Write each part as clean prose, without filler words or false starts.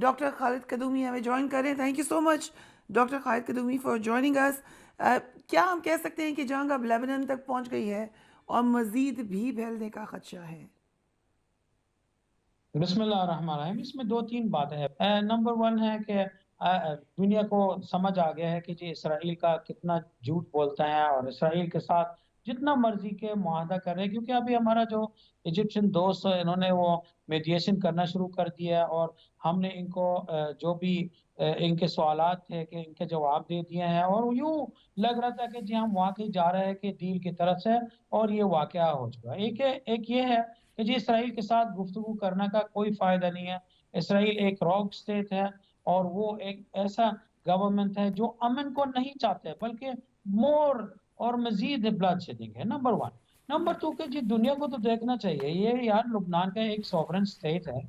Doctor Khalid قدومی ہمیں join کر رہے ہیں. Thank you so much doctor Khalid Qudoomi for joining us. کیا ہم کہہ سکتے ہیں کہ جنگ اب لیبنان تک پہنچ گئی ہے اور مزید بھی پھیلنے کا خدشہ ہے؟ بسم اللہ الرحمن الرحیم. اس میں دو تین باتیں ہیں. نمبر ون ہے کہ دنیا کو سمجھ آ گیا ہے کہ جی اسرائیل کا کتنا جھوٹ بولتا ہے، اور اسرائیل کے ساتھ جتنا مرضی کے معاہدہ کر رہے ہیں. کیونکہ ابھی ہمارا جو ایجپشن دوست انہوں نے وہ میڈیشن کرنا شروع کر دیا ہے، اور ہم نے ان کو جو بھی ان کے سوالات تھے کہ ان کے جواب دے دیے ہیں، اور یوں لگ رہا تھا کہ جی ہم واقعی جا رہے ہیں کہ ڈیل کی طرف سے، اور یہ واقعہ ہو چکا. ایک یہ ہے کہ جی اسرائیل کے ساتھ گفتگو کرنے کا کوئی فائدہ نہیں ہے. اسرائیل ایک راک سٹیٹ ہے، اور وہ ایک ایسا گورنمنٹ ہے جو امن کو نہیں چاہتے بلکہ مور اور مزید بلڈ شیڈنگ ہے. Number one. نمبر ٹو کہ جی دنیا کو تو دیکھنا چاہیے، یہ یار لبنان کا ایک سوورن سٹیٹ ہے.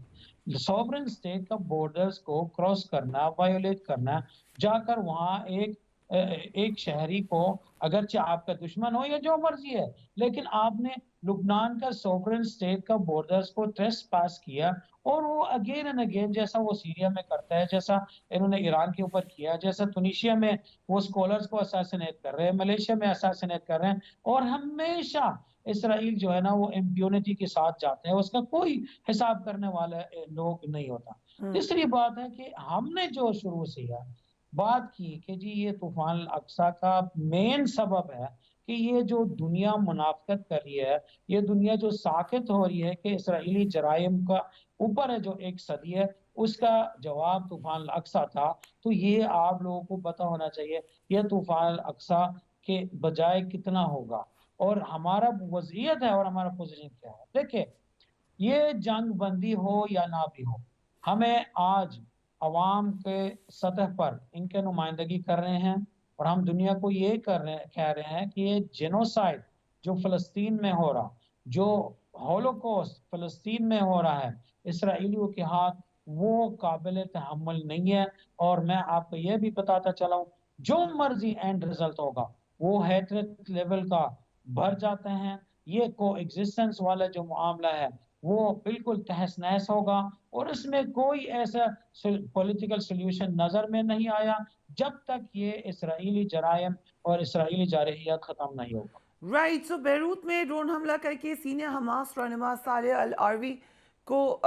سوورن سٹیٹ کا بارڈرز کو کراس کرنا، وائیولیٹ کرنا، جا کر وہاں ایک شہری کو، اگرچہ آپ کا دشمن ہو یا جو مرضی ہے، لیکن آپ نے لبنان کا سوورن سٹیٹ کا بارڈرز کو ٹریس پاس کیا. اور وہ اگین اینڈ اگین جیسا وہ سیریا میں کرتا ہے، جیسا انہوں نے ایران کے اوپر کیا، جیسا تونیشیا میں وہ سکولرز کو اساسینیٹ کر رہے ہیں، ملیشیا میں اساسینیٹ کر رہے ہیں، اور ہمیشہ اسرائیل جو ہے نا وہ امپیونٹی کے ساتھ جاتے ہیں، اس کا کوئی حساب کرنے والا لوگ نہیں ہوتا. تیسری بات ہے کہ ہم نے جو شروع سے بات کی کہ جی یہ طوفان الاقصی کا مین سبب ہے کہ یہ جو دنیا منافقت کر رہی ہے، یہ دنیا جو ساکت ہو رہی ہے کہ اسرائیلی جرائم کا اوپر ہے جو ایک صدی ہے، اس کا جواب طوفان الاقصی تھا. تو یہ آپ لوگوں کو پتہ ہونا چاہیے یہ طوفان الاقصی کے بجائے کتنا ہوگا، اور ہمارا وضعیت ہے اور ہمارا پوزیشن کیا ہے. دیکھیں یہ جنگ بندی ہو یا نہ بھی ہو، ہمیں آج عوام کے سطح پر ان کے نمائندگی کر رہے ہیں، اور ہم دنیا کو یہ کہہ رہے ہیں کہ یہ جینوسائیڈ جو فلسطین میں ہو رہا، جو ہولوکوسٹ فلسطین میں ہو رہا ہے اسرائیلیوں کے ہاتھ، وہ قابل تحمل نہیں ہے. اور میں آپ کو یہ بھی بتاتا چلا ہوں جو مرضی اینڈ رزلٹ ہوگا وہ ہیٹریٹ لیول کا بھر جاتے ہیں. یہ کو ایگزسٹنس والا جو معاملہ ہے وہ بالکل تہس نہس ہوگا، اور اس میں کوئی ایسا پولیٹیکل سولوشن نظر میں نہیں آیا جب تک یہ اسرائیلی جرائم اور اسرائیلی جارحیت ختم نہیں ہوگا. رائٹ. سو بیروت میں ڈرون حملہ کر کے سینئر حماس رہنما صالح العروی کو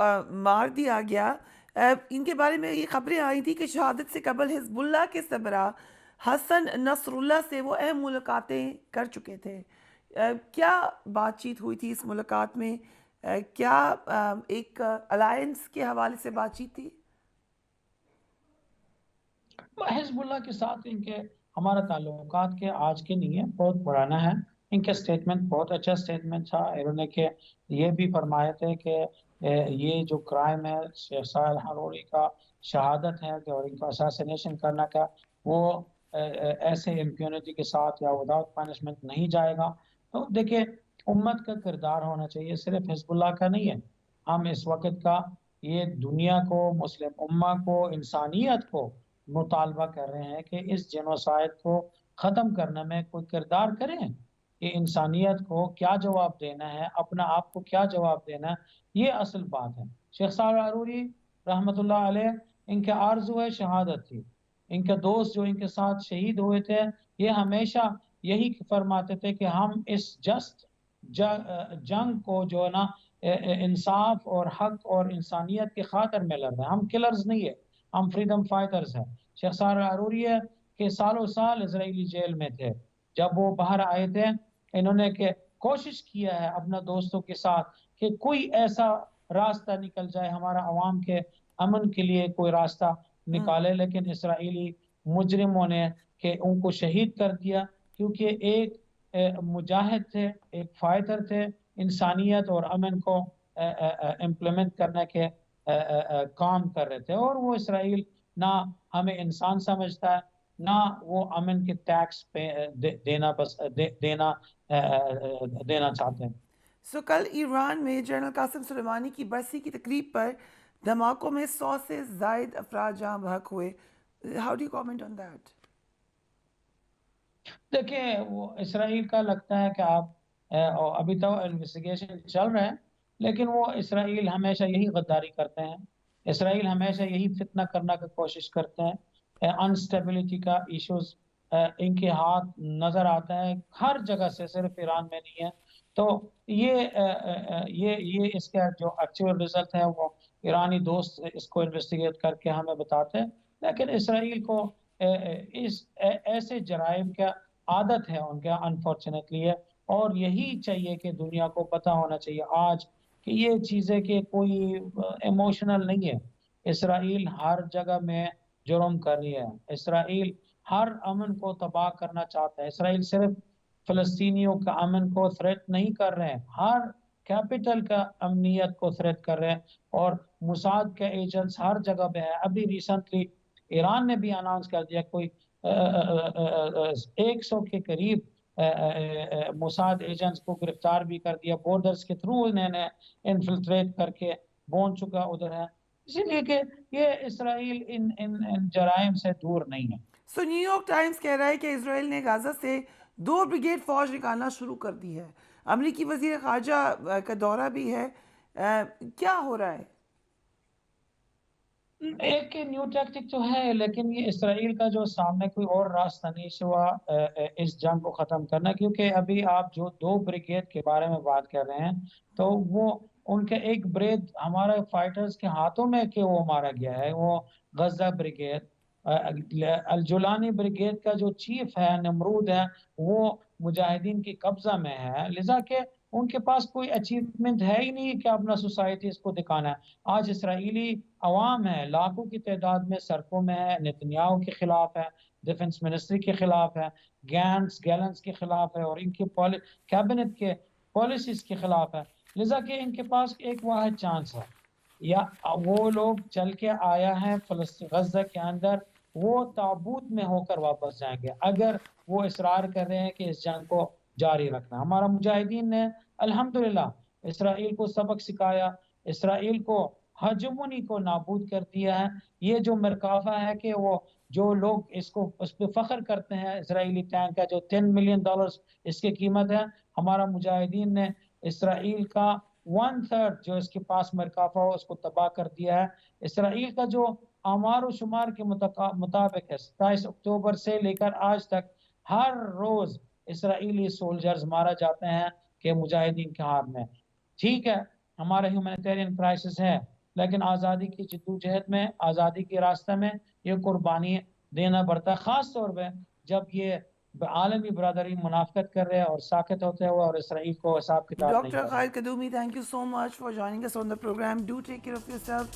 مار دیا گیا. ان کے بارے میں یہ خبریں آئی تھی کہ شہادت سے قبل حزب اللہ کے سربراہ حسن نصر اللہ سے وہ اہم ملاقاتیں کر چکے تھے. کیا بات چیت ہوئی تھی اس ملاقات میں؟ کیا ایک الائنس کے حوالے سے بات چیت تھی؟ حزب اللہ کے ساتھ ان کے ہمارا تعلقات کے آج کے نہیں ہے، بہت پرانا ہے. ان کے سٹیٹمنٹ بہت اچھا سٹیٹمنٹ تھا. انہوں نے کہ یہ بھی فرمایا تھے کہ یہ جو کرائم ہے شیخ صالح العروری کا شہادت ہے کہ اور ان کو اساسینیشن کرنا کا، وہ ایسے امپیونٹی کے ساتھ یا وداؤٹ پنشمنٹ نہیں جائے گا. تو دیکھیں امت کا کردار ہونا چاہیے، صرف حزب اللہ کا نہیں ہے. ہم اس وقت کا یہ دنیا کو، مسلم امہ کو، انسانیت کو مطالبہ کر رہے ہیں کہ اس جینوسائیڈ کو ختم کرنے میں کوئی کردار کریں، کہ انسانیت کو کیا جواب دینا ہے، اپنا آپ کو کیا جواب دینا ہے. یہ اصل بات ہے. شیخ صالح العروری رحمت اللہ علیہ ان کے آرزو ہے شہادت تھی. ان کے دوست جو ان کے ساتھ شہید ہوئے تھے یہ ہمیشہ یہی فرماتے تھے کہ ہم اس جسٹ جنگ کو جو ہے نا انصاف اور حق اور انسانیت کی خاطر میں لڑ رہے ہیں. ہم کلرز نہیں ہے، ہم فریڈم فائٹرز ہیں. شیخ صالح العروری کے سالوں سال اسرائیلی جیل میں تھے. جب وہ باہر آئے تھے انہوں نے کہ کوشش کیا ہے اپنا دوستوں کے ساتھ کہ کوئی ایسا راستہ نکل جائے، ہمارا عوام کے امن کے لیے کوئی راستہ نکالے، لیکن اسرائیلی مجرموں نے کہ ان کو شہید کر دیا. کیونکہ ایک مجاہد تھے، ایک فائٹر تھے، انسانیت اور امن کو امپلیمنٹ کرنے کے کام کر رہے تھے. اور وہ اسرائیل نہ ہمیں انسان سمجھتا ہے، نہ وہ امن کے ٹیکس دینا چاہتے ہیں. سو کل ایران میں جنرل قاسم سلیمانی کی برسی کی تقریب پر دھماکوں میں 100 سے زائد افراد جاں بحق ہوئے. How do you comment on that? دیکھیں وہ اسرائیل کا لگتا ہے کہ آپ ابھی تو انویسٹیگیشن چل رہا ہے، لیکن وہ اسرائیل ہمیشہ یہی غداری کرتے ہیں اسرائیل ہمیشہ یہی فتنہ کرنا کی کوشش کرتے ہیں، انسٹیبلٹی کا ایشوز ان کے ہاتھ نظر آتا ہے ہر جگہ سے، صرف ایران میں نہیں ہے۔ تو یہ اس کا جو ایکچوئل رزلٹ ہے وہ ایرانی دوست اس کو انویسٹیگیٹ کر کے ہمیں بتاتے ہیں، لیکن اسرائیل کو اس ایسے جرائم کا عادت ہے ان کا، انفارچونیٹلی ہے، اور یہی چاہیے کہ دنیا کو پتہ ہونا چاہیے آج کہ یہ چیزیں کہ کوئی ایموشنل نہیں ہے۔ اسرائیل ہر جگہ میں جرم کر رہی ہے، اسرائیل ہر امن کو تباہ کرنا چاہتا ہے، اسرائیل صرف فلسطینیوں کا امن کو تھریٹ نہیں کر رہے ہیں، ہر کیپٹل کا امنیت کو تھریٹ کر رہے ہیں، اور موساد کے ایجنٹس ہر جگہ پہ ہیں۔ ابھی ریسنٹلی ایران نے بھی اناؤنس کر دیا کوئی 100 کے قریب موساد ایجنٹس کو گرفتار بھی کر دیا، بورڈرز کے تھرو انہوں نے انفلٹریٹ کر کے پہنچ چکا ادھر ہے، اسی لیے کہ یہ اسرائیل ان جرائم سے دور نہیں ہے۔ سو نیو یارک ٹائمز کہہ رہا ہے کہ اسرائیل نے غزہ سے 2 بریگیڈ فوج نکالنا شروع کر دی ہے، امریکی وزیر خارجہ کا دورہ بھی ہے، کیا ہو رہا ہے؟ ایک نیو ٹیکٹک تو ہے، لیکن یہ اسرائیل کا جو سامنے کوئی اور راستہ نہیں سوا اس جنگ کو ختم کرنا، کیونکہ ابھی آپ جو 2 بریگیڈ کے بارے میں بات کر رہے ہیں تو وہ ان کے ایک بریگیڈ ہمارے فائٹرز کے ہاتھوں میں کہ وہ مارا گیا ہے، وہ غزہ بریگیڈ، الجولانی بریگیڈ کا جو چیف ہے نمرود ہے وہ مجاہدین کی قبضہ میں ہے، لذا کہ ان کے پاس کوئی اچیومنٹ ہے ہی نہیں کہ اپنا سوسائٹیز کو دکھانا ہے۔ آج اسرائیلی عوام ہے، لاکھوں کی تعداد میں سڑکوں میں ہے، نتنیاہو کے خلاف ہے، ڈیفنس منسٹری کے خلاف ہے، گیلنس کے خلاف ہے، اور ان کی کیبنٹ کے پالیسیز کے خلاف ہے، لذا کہ ان کے پاس ایک واحد چانس ہے، یا وہ لوگ چل کے آیا ہے غزہ کے اندر، وہ تابوت میں ہو کر واپس جائیں گے اگر وہ اصرار کر رہے ہیں کہ اس جنگ کو جاری رکھنا۔ ہمارا مجاہدین نے الحمدللہ اسرائیل کو سبق سکھایا، اسرائیل کو ہجمونی کو نابود کر دیا ہے۔ یہ جو مرکافہ ہے کہ وہ جو لوگ اس پہ فخر کرتے ہیں، اسرائیلی ٹینک کا جو $10 ملین اس کی قیمت ہے، ہمارا مجاہدین نے اسرائیل کا 1/3 جو اس کے پاس مرکافہ ہو اس کو تباہ کر دیا ہے۔ اسرائیل کا جو اعمار و شمار کے مطابق ہے، 27 اکتوبر سے لے کر آج تک ہر روز اسرائیلی سولجرز مارا جاتے ہیں کہ مجاہدین کے ہاتھ میں۔ ٹھیک ہے ہمارا ہیومینیٹیرین کرائسس ہے، لیکن آزادی کی جدوجہد میں، آزادی کے راستہ میں یہ قربانی دینا پڑتا ہے، خاص طور پہ جب یہ عالمی برادری منافقت کر رہے ہیں اور ساکت ہوتے ہوئے اور اسرائیل کو حساب کتاب نہیں ڈاکٹر کر رہے۔ خالد قدومی, thank you so much for joining us on the program. Do take care of yourself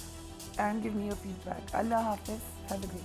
and give me your feedback. Allah Hafiz. Have a great one.